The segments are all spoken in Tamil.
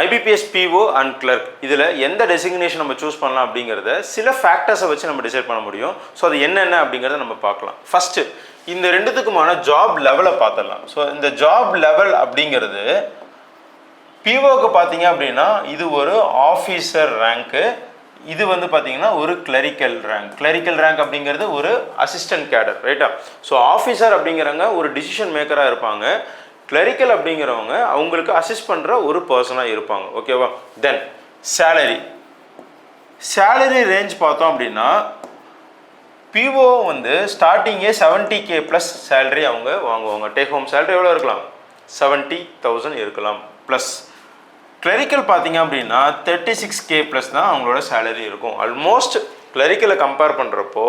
ஐபிபிஎஸ் பிஓ அண்ட் கிளர்க் இதில் எந்த டெசிக்னேஷன் நம்ம சூஸ் பண்ணலாம் அப்படிங்கிறத சில ஃபேக்டர்ஸை வச்சு நம்ம டிசைட் பண்ண முடியும். ஸோ அது என்னென்ன அப்படிங்கிறத நம்ம பார்க்கலாம். ஃபஸ்ட்டு இந்த ரெண்டுத்துக்குமான ஜாப் லெவலை பார்த்துடலாம். ஸோ இந்த ஜாப் லெவல் அப்படிங்கிறது பிஓக்கு பார்த்தீங்க அப்படின்னா இது ஒரு ஆஃபீஸர் ரேங்க்கு, இது வந்து பார்த்தீங்கன்னா ஒரு கிளரிக்கல் ரேங்க். கிளரிக்கல் ரேங்க் அப்படிங்கிறது ஒரு அசிஸ்டன்ட் கேடர், ரைட்டா? ஸோ ஆஃபீஸர் அப்படிங்கிறவங்க ஒரு டிசிஷன் மேக்கராக இருப்பாங்க, கிளரிக்கல் அப்படிங்கிறவங்க அவங்களுக்கு அசிஸ்ட் பண்ணுற ஒரு பர்சனாக இருப்பாங்க, ஓகேவா? தென் சேலரி ரேஞ்ச் பார்த்தோம் அப்படின்னா பிஓ வந்து ஸ்டார்டிங்கே 70K ப்ளஸ் சேலரி அவங்க வாங்குவாங்க. டேக் ஹோம் சேலரி எவ்வளோ இருக்கலாம்? 70,000 இருக்கலாம் ப்ளஸ். கிளரிக்கல் பார்த்தீங்க அப்படின்னா 36K ப்ளஸ் தான் அவங்களோட சேலரி இருக்கும். ஆல்மோஸ்ட் கிளரிக்கலை கம்பேர் பண்ணுறப்போ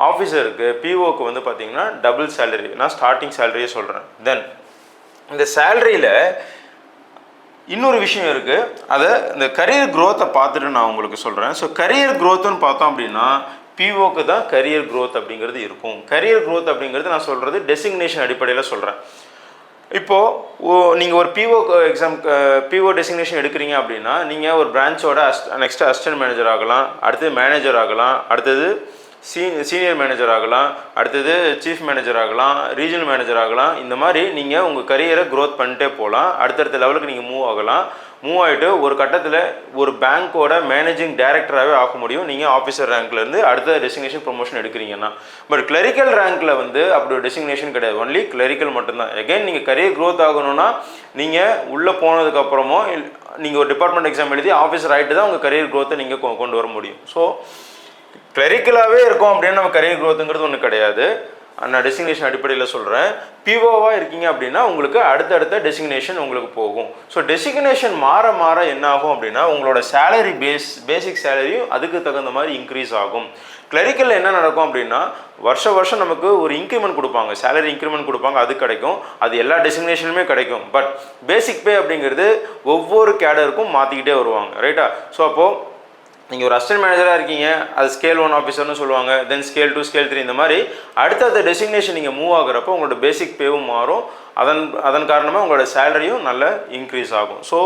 ஆஃபீஸருக்கு பிஓக்கு வந்து பார்த்தீங்கன்னா டபுள் சேலரி. நான் ஸ்டார்டிங் சேலரியே சொல்கிறேன். தென் இந்த சேலரியில் இன்னொரு விஷயம் இருக்குது, அதை இந்த கரியர் க்ரோத்தை பார்த்துட்டு நான் உங்களுக்கு சொல்கிறேன். ஸோ கரியர் க்ரோத்துன்னு பார்த்தோம் அப்படின்னா பிஓக்கு தான் கரியர் க்ரோத் அப்படிங்கிறது இருக்கும். கரியர் க்ரோத் அப்படிங்கிறது நான் சொல்கிறது டெசிக்னேஷன் அடிப்படையில் சொல்கிறேன். இப்போது நீங்கள் ஒரு பிஓ டெசிக்னேஷன் எடுக்கிறீங்க அப்படின்னா நீங்கள் ஒரு பிரான்ச்சோட நெக்ஸ்ட் அசிஸ்டன்ட் மேனேஜர் ஆகலாம், அடுத்தது மேனேஜர் ஆகலாம், அடுத்தது சீனியர் மேனேஜர் ஆகலாம், அடுத்தது சீஃப் மேனேஜர் ஆகலாம், ரீஜனல் மேனேஜர் ஆகலாம். இந்த மாதிரி நீங்கள் உங்கள் கரியரை க்ரோத் பண்ணிட்டே போகலாம். அடுத்தடுத்த லெவலுக்கு நீங்கள் மூவ் ஆகலாம். மூவ் ஆகிட்டு ஒரு கட்டத்தில் ஒரு பேங்க்கோட மேனேஜிங் டைரக்டராகவே ஆக முடியும் நீங்கள் ஆஃபீஸர் ரேங்க்லேருந்து அடுத்த டெசிக்னேஷன் ப்ரொமோஷன் எடுக்கிறீங்கன்னா. பட் கிளரிக்கல் ரேங்க்கில் வந்து அப்படி ஒரு டெசிக்னேஷன் கிடையாது, ஒன்லி கிளரிக்கல் மட்டும்தான். அகைன் நீங்கள் கரியர் க்ரோத் ஆகணும்னா நீங்கள் உள்ளே போனதுக்கப்புறமோ நீங்கள் ஒரு டிபார்ட்மெண்ட் எக்ஸாம் எழுதி ஆஃபீஸர் ஆகிட்டு தான் உங்கள் கரியர் க்ரோத்தை நீங்கள் கொண்டு வர முடியும். ஸோ கிளரிக்கலாகவே இருக்கும் அப்படின்னு நம்ம கரியர் க்ரோத்துங்கிறது ஒன்று கிடையாது. நான் டெசிக்னேஷன் அடிப்படையில் சொல்கிறேன். பிஓவாக இருக்கீங்க அப்படின்னா உங்களுக்கு அடுத்தடுத்த டெசிக்னேஷன் உங்களுக்கு போகும். ஸோ டெசிக்னேஷன் மாற என்ன ஆகும் அப்படின்னா உங்களோட சேலரி பேசிக் சேலரியும் அதுக்கு தகுந்த மாதிரி இன்க்ரீஸ் ஆகும். கிளரிக்கலில் என்ன நடக்கும் அப்படின்னா வருஷம் நமக்கு ஒரு இன்க்ரிமெண்ட் கொடுப்பாங்க, சேலரி இன்க்ரிமெண்ட் கொடுப்பாங்க, அது கிடைக்கும். அது எல்லா டெசிக்னேஷனுமே கிடைக்கும். பட் பேசிக் பே அப்படிங்கிறது ஒவ்வொரு கேடருக்கும் மாற்றிக்கிட்டே வருவாங்க, ரைட்டா? ஸோ அப்போது நீங்கள் ஒரு அசிஸ்டன்ட் மேனேஜராக இருக்கீங்க, அது ஸ்கேல் 1 ஆஃபீஸர்னு சொல்லுவாங்க, தென் ஸ்கேல் 2 ஸ்கேல் 3 இந்த மாதிரி அடுத்தடுத்த டெசிக்னேஷன் நீங்கள் மூவ் ஆகிறப்போ உங்களோட பேசிக் பேவும் மாறும். அதன் காரணமாக உங்களோட சேலரியும் நல்ல இன்க்ரீஸ் ஆகும். So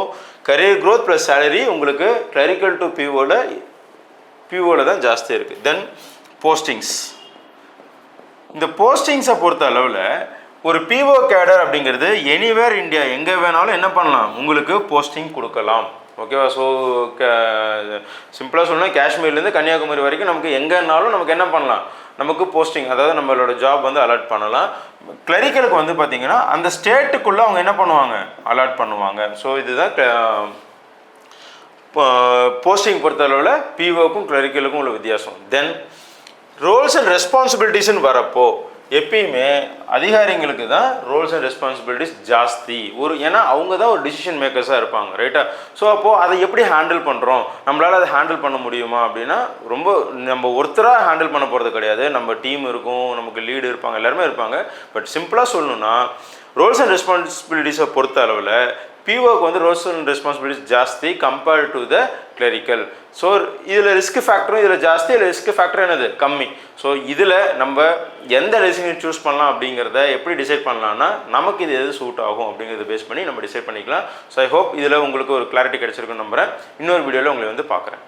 career growth plus salary உங்களுக்கு கிளரிக்கல் டு பிஓவில் தான் ஜாஸ்தி இருக்குது. தென் போஸ்டிங்ஸ். இந்த போஸ்டிங்ஸை பொறுத்த அளவில் ஒரு பிஓ கேடர் அப்படிங்கிறது எனிவேர் இந்தியா எங்கே வேணாலும் என்ன பண்ணலாம், உங்களுக்கு போஸ்டிங் கொடுக்கலாம், ஓகேவா? ஸோ சிம்பிளாக சொல்லணும், காஷ்மீர்லேருந்து கன்னியாகுமரி வரைக்கும் நமக்கு எங்கேனாலும் நமக்கு என்ன பண்ணலாம், நமக்கு போஸ்டிங், அதாவது நம்மளோட ஜாப் வந்து அலாட் பண்ணலாம். கிளரிக்கலுக்கு வந்து பார்த்திங்கன்னா அந்த ஸ்டேட்டுக்குள்ளே அவங்க என்ன பண்ணுவாங்க, அலாட் பண்ணுவாங்க. ஸோ இதுதான் போஸ்டிங் பொறுத்தளவில் பிஓக்கும் கிளரிக்கலுக்கும் உள்ள வித்தியாசம். தென் ரோல்ஸ் அண்ட் ரெஸ்பான்சிபிலிட்டிஸ்ன்னு வரப்போ எப்பயுமே அதிகாரிங்களுக்கு தான் ரோல்ஸ் அண்ட் ரெஸ்பான்சிபிலிட்டிஸ் ஜாஸ்தி. ஏன்னா அவங்க தான் ஒரு டிசிஷன் மேக்கர்ஸாக இருப்பாங்க, ரைட்டா? ஸோ அப்போது அதை எப்படி ஹேண்டில் பண்ணுறோம், நம்மளால் அதை ஹேண்டில் பண்ண முடியுமா அப்படின்னா நம்ம ஒருத்தராக ஹேண்டில் பண்ண போகிறது கிடையாது. நம்ம டீம் இருக்கும், நமக்கு லீடு இருப்பாங்க, எல்லாருமே இருப்பாங்க. பட் சிம்பிளாக சொல்லணும்னா ரோல்ஸ் அண்ட் ரெஸ்பான்சிபிலிட்டிஸை பொறுத்த அளவில் பிஓக்கு வந்து ரோல்ஸ் அண்ட் ரெஸ்பான்சிபிலிட்டிஸ் ஜாஸ்தி compared to the clerical. So இதில் ரிஸ்க் ஃபேக்டரும் இதில் ஜாஸ்தி, இதில் ரிஸ்க் ஃபேக்டர் என்னது, கம்மி. ஸோ இதில் நம்ம எந்த டெசிக்னேஷன் சூஸ் பண்ணலாம் அப்படிங்கிறத எப்படி டிசைட் பண்ணலாம்னா நமக்கு இது எது சூட் ஆகும் அப்படிங்கிறத பேஸ் பண்ணி நம்ம டிசைட் பண்ணிக்கலாம். ஸோ ஐ ஹோப் இதில் உங்களுக்கு ஒரு கிளாரிட்டி கிடைச்சிருக்குன்னு நம்புகிறேன். இன்னொரு வீடியோவில் உங்களை வந்து பார்க்குறேன்.